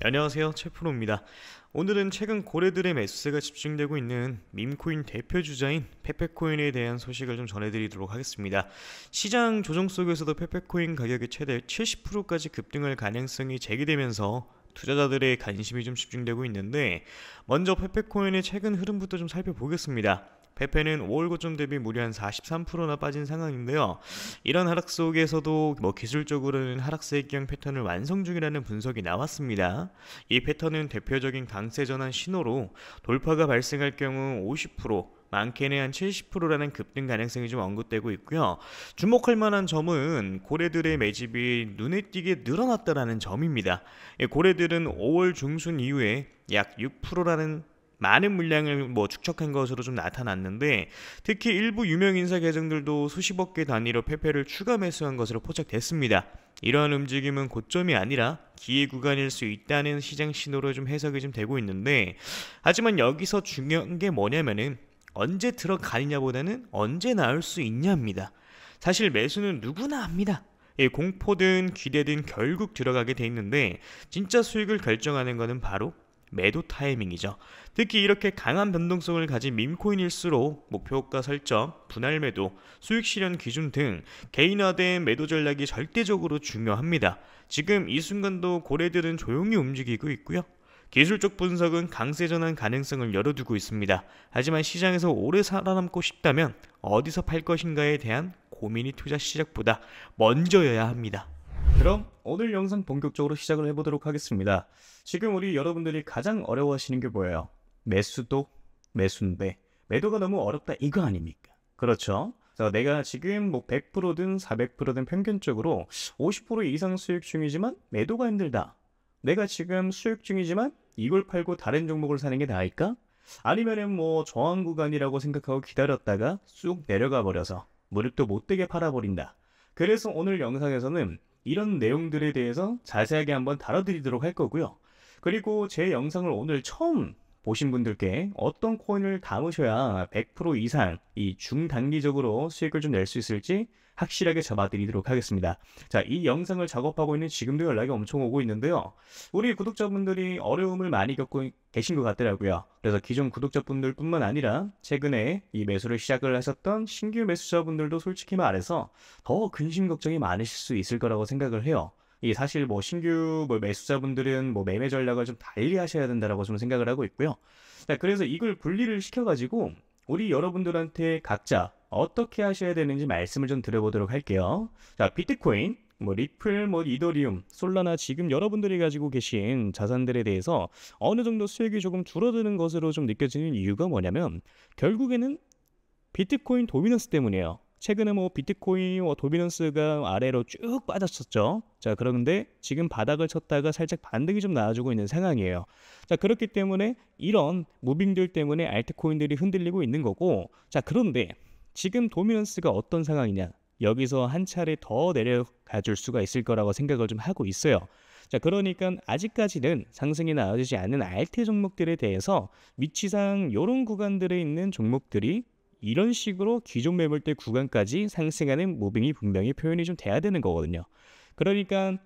안녕하세요, 최프로입니다. 오늘은 최근 고래들의 매수세가 집중되고 있는 밈코인 대표 주자인 페페코인에 대한 소식을 좀 전해드리도록 하겠습니다. 시장 조정 속에서도 페페코인 가격이 최대 70%까지 급등할 가능성이 제기되면서 투자자들의 관심이 좀 집중되고 있는데, 먼저 페페코인의 최근 흐름부터 좀 살펴보겠습니다. 페페는 5월 고점 대비 무려 한 43%나 빠진 상황인데요. 이런 하락 속에서도 기술적으로는 하락세 기형 패턴을 완성 중이라는 분석이 나왔습니다. 이 패턴은 대표적인 강세 전환 신호로 돌파가 발생할 경우 50%, 많게는 한 70%라는 급등 가능성이 좀 언급되고 있고요. 주목할 만한 점은 고래들의 매집이 눈에 띄게 늘어났다라는 점입니다. 고래들은 5월 중순 이후에 약 6%라는 많은 물량을 축적한 것으로 좀 나타났는데, 특히 일부 유명 인사 계정들도 수십억 개 단위로 페페를 추가 매수한 것으로 포착됐습니다. 이러한 움직임은 고점이 아니라 기회 구간일 수 있다는 시장 신호로 좀 해석이 좀 되고 있는데, 하지만 여기서 중요한 게 뭐냐면은 언제 들어가느냐보다는 언제 나올 수 있냐입니다. 사실 매수는 누구나 합니다. 공포든 기대든 결국 들어가게 돼 있는데, 진짜 수익을 결정하는 것은 바로 매도 타이밍이죠. 특히 이렇게 강한 변동성을 가진 밈코인일수록 목표가 설정, 분할 매도, 수익 실현 기준 등 개인화된 매도 전략이 절대적으로 중요합니다. 지금 이 순간도 고래들은 조용히 움직이고 있고요. 기술적 분석은 강세 전환 가능성을 열어두고 있습니다. 하지만 시장에서 오래 살아남고 싶다면 어디서 팔 것인가에 대한 고민이 투자 시작보다 먼저여야 합니다. 그럼 오늘 영상 본격적으로 시작을 해보도록 하겠습니다. 지금 우리 여러분들이 가장 어려워하시는 게 뭐예요? 매수도 매수인데 매도가 너무 어렵다, 이거 아닙니까? 그렇죠? 자, 내가 지금 100%든 400%든 평균적으로 50% 이상 수익 중이지만 매도가 힘들다. 내가 지금 수익 중이지만 이걸 팔고 다른 종목을 사는 게 나을까? 아니면은 저항 구간이라고 생각하고 기다렸다가 쑥 내려가 버려서 무릎도 못되게 팔아버린다. 그래서 오늘 영상에서는 이런 내용들에 대해서 자세하게 한번 다뤄드리도록 할 거고요. 그리고 제 영상을 오늘 처음 보신 분들께 어떤 코인을 담으셔야 100% 이상 이 중단기적으로 수익을 좀 낼 수 있을지 확실하게 잡아드리도록 하겠습니다. 자, 이 영상을 작업하고 있는 지금도 연락이 엄청 오고 있는데요. 우리 구독자분들이 어려움을 많이 겪고 계신 것 같더라고요. 그래서 기존 구독자분들 뿐만 아니라 최근에 이 매수를 시작을 하셨던 신규 매수자분들도 솔직히 말해서 더 근심 걱정이 많으실 수 있을 거라고 생각을 해요. 이 사실 신규 매수자분들은 매매 전략을 좀 달리 하셔야 된다라고 좀 생각을 하고 있고요. 자, 그래서 이걸 분리를 시켜가지고 우리 여러분들한테 각자 어떻게 하셔야 되는지 말씀을 좀 드려보도록 할게요. 자, 비트코인, 리플, 이더리움, 솔라나 지금 여러분들이 가지고 계신 자산들에 대해서 어느 정도 수익이 조금 줄어드는 것으로 좀 느껴지는 이유가 뭐냐면 결국에는 비트코인 도미넌스 때문이에요. 최근에 비트코인 도미넌스가 아래로 쭉 빠졌었죠. 자, 그런데 지금 바닥을 쳤다가 살짝 반등이 좀 나와주고 있는 상황이에요. 자, 그렇기 때문에 이런 무빙들 때문에 알트코인들이 흔들리고 있는 거고, 자, 그런데 지금 도미넌스가 어떤 상황이냐, 여기서 한 차례 더 내려가 줄 수가 있을 거라고 생각을 좀 하고 있어요. 자, 그러니까 아직까지는 상승이 나와지지 않는 알트 종목들에 대해서 위치상 이런 구간들에 있는 종목들이 이런 식으로 기존 매물대 구간까지 상승하는 무빙이 분명히 표현이 좀 돼야 되는 거거든요. 그러니까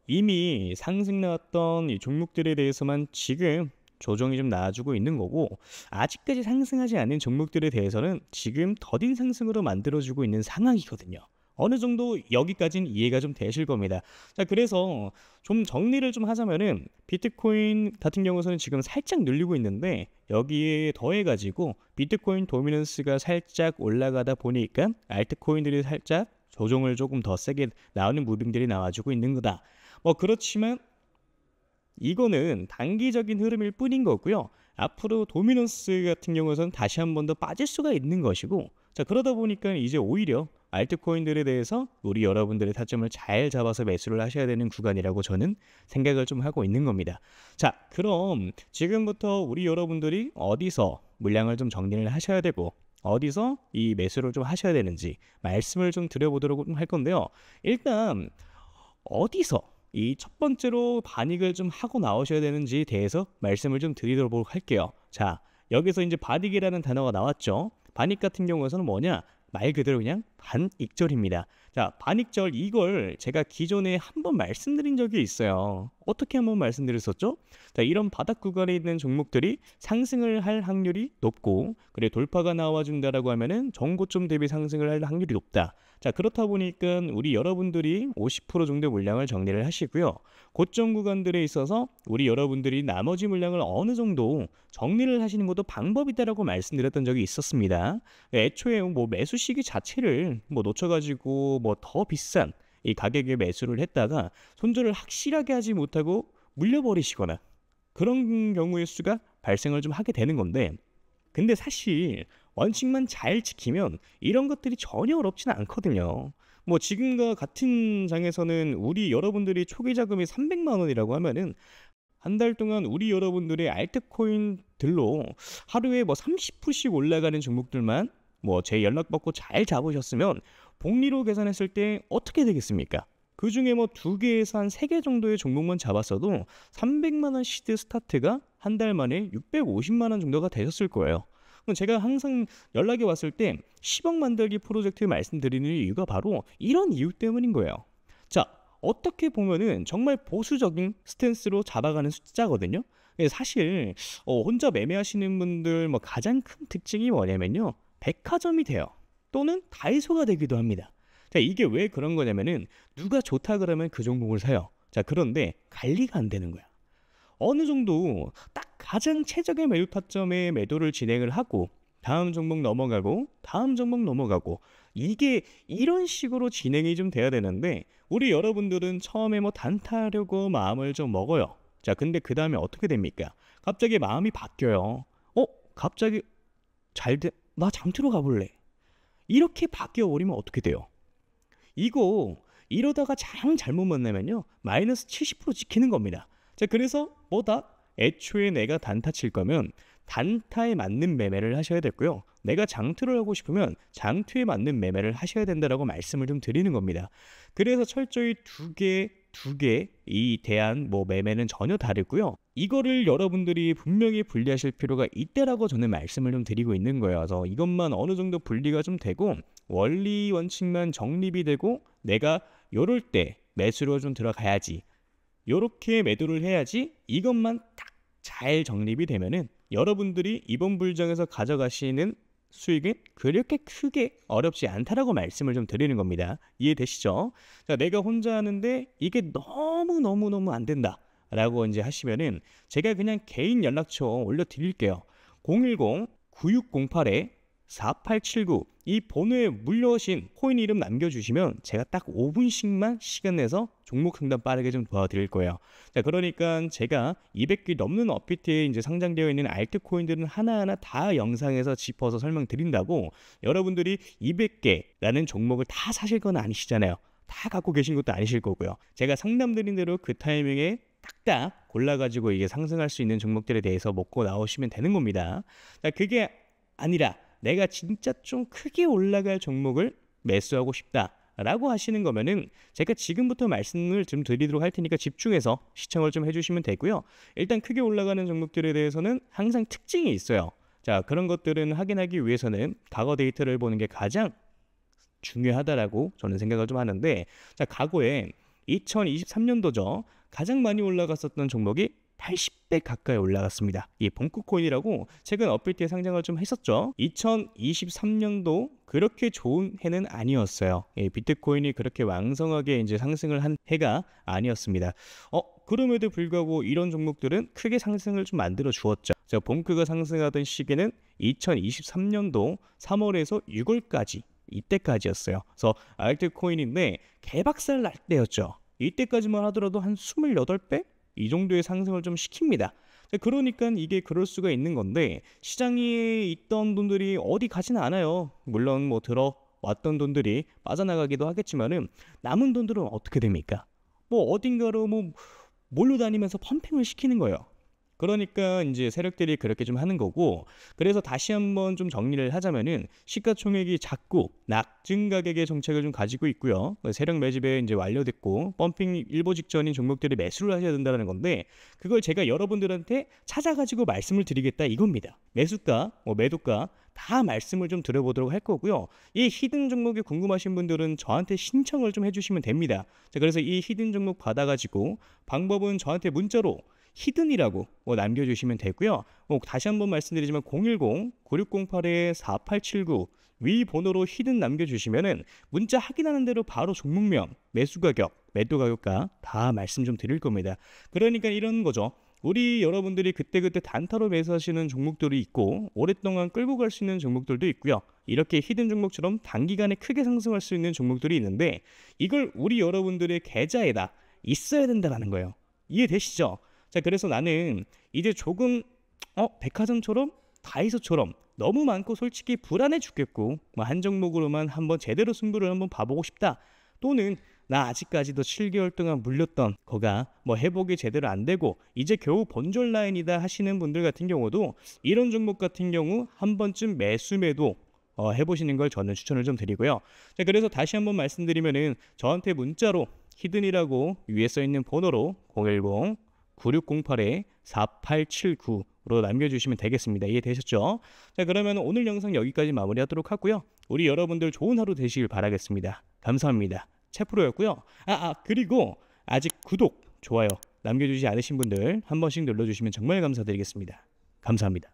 이미 상승 나왔던 이 종목들에 대해서만 지금 조정이 좀 나와주고 있는 거고, 아직까지 상승하지 않은 종목들에 대해서는 지금 더딘 상승으로 만들어주고 있는 상황이거든요. 어느 정도 여기까지는 이해가 좀 되실 겁니다. 자, 그래서 좀 정리를 좀 하자면은 비트코인 같은 경우에는 지금 살짝 늘리고 있는데, 여기에 더해가지고 비트코인 도미넌스가 살짝 올라가다 보니까 알트코인들이 살짝 조정을 조금 더 세게 나오는 무빙들이 나와주고 있는 거다. 그렇지만 이거는 단기적인 흐름일 뿐인 거고요. 앞으로 도미넌스 같은 경우에는 다시 한 번 더 빠질 수가 있는 것이고, 자, 그러다 보니까 이제 오히려 알트코인들에 대해서 우리 여러분들의 타점을 잘 잡아서 매수를 하셔야 되는 구간이라고 저는 생각을 좀 하고 있는 겁니다. 자, 그럼 지금부터 우리 여러분들이 어디서 물량을 좀 정리를 하셔야 되고 어디서 이 매수를 좀 하셔야 되는지 말씀을 좀 드려보도록 할 건데요. 일단 어디서 이 첫 번째로 반익을 좀 하고 나오셔야 되는지에 대해서 말씀을 좀 드리도록 할게요. 자, 여기서 이제 반익이라는 단어가 나왔죠. 반익 같은 경우에는 뭐냐? 말 그대로 그냥 반익절입니다. 자, 반익절, 이걸 제가 기존에 한번 말씀드린 적이 있어요. 어떻게 한번 말씀드렸었죠? 자, 이런 바닥 구간에 있는 종목들이 상승을 할 확률이 높고, 그래 돌파가 나와준다라고 하면은 전고점 대비 상승을 할 확률이 높다. 자, 그렇다 보니까 우리 여러분들이 50% 정도 물량을 정리를 하시고요. 고점 구간들에 있어서 우리 여러분들이 나머지 물량을 어느 정도 정리를 하시는 것도 방법이다라고 말씀드렸던 적이 있었습니다. 애초에 뭐 매수 시기 자체를 뭐 놓쳐가지고 뭐 더 비싼 이 가격에 매수를 했다가 손절을 확실하게 하지 못하고 물려버리시거나 그런 경우의 수가 발생을 좀 하게 되는 건데, 근데 사실 원칙만 잘 지키면 이런 것들이 전혀 어렵지는 않거든요. 뭐 지금과 같은 장에서는 우리 여러분들이 초기 자금이 300만 원이라고 하면은 한 달 동안 우리 여러분들의 알트코인들로 하루에 뭐 30%씩 올라가는 종목들만 뭐 제 연락 받고 잘 잡으셨으면 복리로 계산했을 때 어떻게 되겠습니까? 그 중에 뭐 2개에서 한 3개 정도의 종목만 잡았어도 300만 원 시드 스타트가 한 달 만에 650만 원 정도가 되셨을 거예요. 그럼 제가 항상 연락이 왔을 때 10억 만들기 프로젝트 말씀드리는 이유가 바로 이런 이유 때문인 거예요. 자, 어떻게 보면은 정말 보수적인 스탠스로 잡아가는 숫자거든요. 사실 혼자 매매하시는 분들 뭐 가장 큰 특징이 뭐냐면요, 백화점이 돼요. 또는 다이소가 되기도 합니다. 자, 이게 왜 그런 거냐면은 누가 좋다 그러면 그 종목을 사요. 자, 그런데 관리가 안 되는 거야. 어느 정도 딱 가장 최적의 매도 타점에 매도를 진행을 하고 다음 종목 넘어가고 다음 종목 넘어가고, 이게 이런 식으로 진행이 좀 돼야 되는데 우리 여러분들은 처음에 뭐 단타하려고 마음을 좀 먹어요. 자, 근데 그 다음에 어떻게 됩니까? 갑자기 마음이 바뀌어요. 갑자기 나 장투로 가볼래. 이렇게 바뀌어 버리면 어떻게 돼요? 이거 이러다가 잘못 만나면요 마이너스 70% 찍히는 겁니다. 자, 그래서 뭐다? 애초에 내가 단타 칠 거면 단타에 맞는 매매를 하셔야 됐고요. 내가 장투를 하고 싶으면 장투에 맞는 매매를 하셔야 된다라고 말씀을 좀 드리는 겁니다. 그래서 철저히 두 개 이 대한 뭐 매매는 전혀 다르고요. 이거를 여러분들이 분명히 분리하실 필요가 있다라고 저는 말씀을 좀 드리고 있는 거예요. 그래서 이것만 어느 정도 분리가 좀 되고 원리 원칙만 정립이 되고 내가 요럴 때 매수로 좀 들어가야지, 요렇게 매도를 해야지, 이것만 딱 잘 정립이 되면은 여러분들이 이번 불장에서 가져가시는 수익은 그렇게 크게 어렵지 않다라고 말씀을 좀 드리는 겁니다. 이해되시죠? 자, 내가 혼자 하는데 이게 너무 안 된다 라고 이제 하시면은 제가 그냥 개인 연락처 올려드릴게요. 010-9608-4879 이 번호에 물려오신 코인 이름 남겨주시면 제가 딱 5분씩만 시간 내서 종목 상담 빠르게 좀 도와드릴 거예요. 자, 그러니까 제가 200개 넘는 업비트에 이제 상장되어 있는 알트코인들은 하나하나 다 영상에서 짚어서 설명드린다고 여러분들이 200개라는 종목을 다 사실 건 아니시잖아요. 다 갖고 계신 것도 아니실 거고요. 제가 상담드린 대로 그 타이밍에 딱딱 골라가지고 이게 상승할 수 있는 종목들에 대해서 먹고 나오시면 되는 겁니다. 자, 그게 아니라 내가 진짜 좀 크게 올라갈 종목을 매수하고 싶다라고 하시는 거면은 제가 지금부터 말씀을 좀 드리도록 할 테니까 집중해서 시청을 좀 해주시면 되고요. 일단 크게 올라가는 종목들에 대해서는 항상 특징이 있어요. 자, 그런 것들은 확인하기 위해서는 과거 데이터를 보는 게 가장 중요하다라고 저는 생각을 좀 하는데, 자, 과거에 2023년도죠. 가장 많이 올라갔었던 종목이 80배 가까이 올라갔습니다. 이 봉크코인이라고 최근 업비트에 상장을 좀 했었죠. 2023년도 그렇게 좋은 해는 아니었어요. 비트코인이 그렇게 왕성하게 이제 상승을 한 해가 아니었습니다. 그럼에도 불구하고 이런 종목들은 크게 상승을 좀 만들어 주었죠. 자, 봉크가 상승하던 시기는 2023년도 3월에서 6월까지 이때까지였어요. 그래서 알트코인인데 개박살 날 때였죠. 이때까지만 하더라도 한 28배? 이 정도의 상승을 좀 시킵니다. 그러니까 이게 그럴 수가 있는 건데 시장에 있던 돈들이 어디 가지는 않아요. 물론 뭐 들어왔던 돈들이 빠져나가기도 하겠지만은 남은 돈들은 어떻게 됩니까? 뭐 어딘가로 뭐 몰로 다니면서 펌핑을 시키는 거예요. 그러니까 이제 세력들이 그렇게 좀 하는 거고, 그래서 다시 한번 좀 정리를 하자면은 시가총액이 작고 낙증 가격의 정책을 좀 가지고 있고요. 세력 매집에 이제 완료됐고 펌핑 일보 직전인 종목들이 매수를 하셔야 된다는 건데, 그걸 제가 여러분들한테 찾아가지고 말씀을 드리겠다 이겁니다. 매수가, 매도가 다 말씀을 좀 드려보도록 할 거고요. 이 히든 종목이 궁금하신 분들은 저한테 신청을 좀 해주시면 됩니다. 자, 그래서 이 히든 종목 받아가지고 방법은 저한테 문자로 히든이라고 남겨주시면 되고요. 다시 한번 말씀드리지만 010-9608-4879 위 번호로 히든 남겨주시면은 문자 확인하는 대로 바로 종목명, 매수 가격, 매도 가격가 다 말씀 좀 드릴 겁니다. 그러니까 이런 거죠. 우리 여러분들이 그때그때 단타로 매수하시는 종목들이 있고 오랫동안 끌고 갈 수 있는 종목들도 있고요. 이렇게 히든 종목처럼 단기간에 크게 상승할 수 있는 종목들이 있는데, 이걸 우리 여러분들의 계좌에다 있어야 된다는 거예요. 이해되시죠? 자, 그래서 나는 이제 조금 백화점처럼 다이소처럼 너무 많고 솔직히 불안해 죽겠고 한 종목으로만 한번 제대로 승부를 한번 봐보고 싶다, 또는 나 아직까지도 7개월 동안 물렸던 거가 회복이 제대로 안 되고 이제 겨우 본전 라인이다 하시는 분들 같은 경우도 이런 종목 같은 경우 한 번쯤 매도 해보시는 걸 저는 추천을 좀 드리고요. 자, 그래서 다시 한번 말씀드리면은 저한테 문자로 히든이라고 위에 써 있는 번호로 010-9608-4879로 남겨주시면 되겠습니다. 이해되셨죠? 자, 그러면 오늘 영상 여기까지 마무리하도록 하고요. 우리 여러분들 좋은 하루 되시길 바라겠습니다. 감사합니다. 채프로였고요. 그리고 아직 구독, 좋아요 남겨주지 않으신 분들 한 번씩 눌러주시면 정말 감사드리겠습니다. 감사합니다.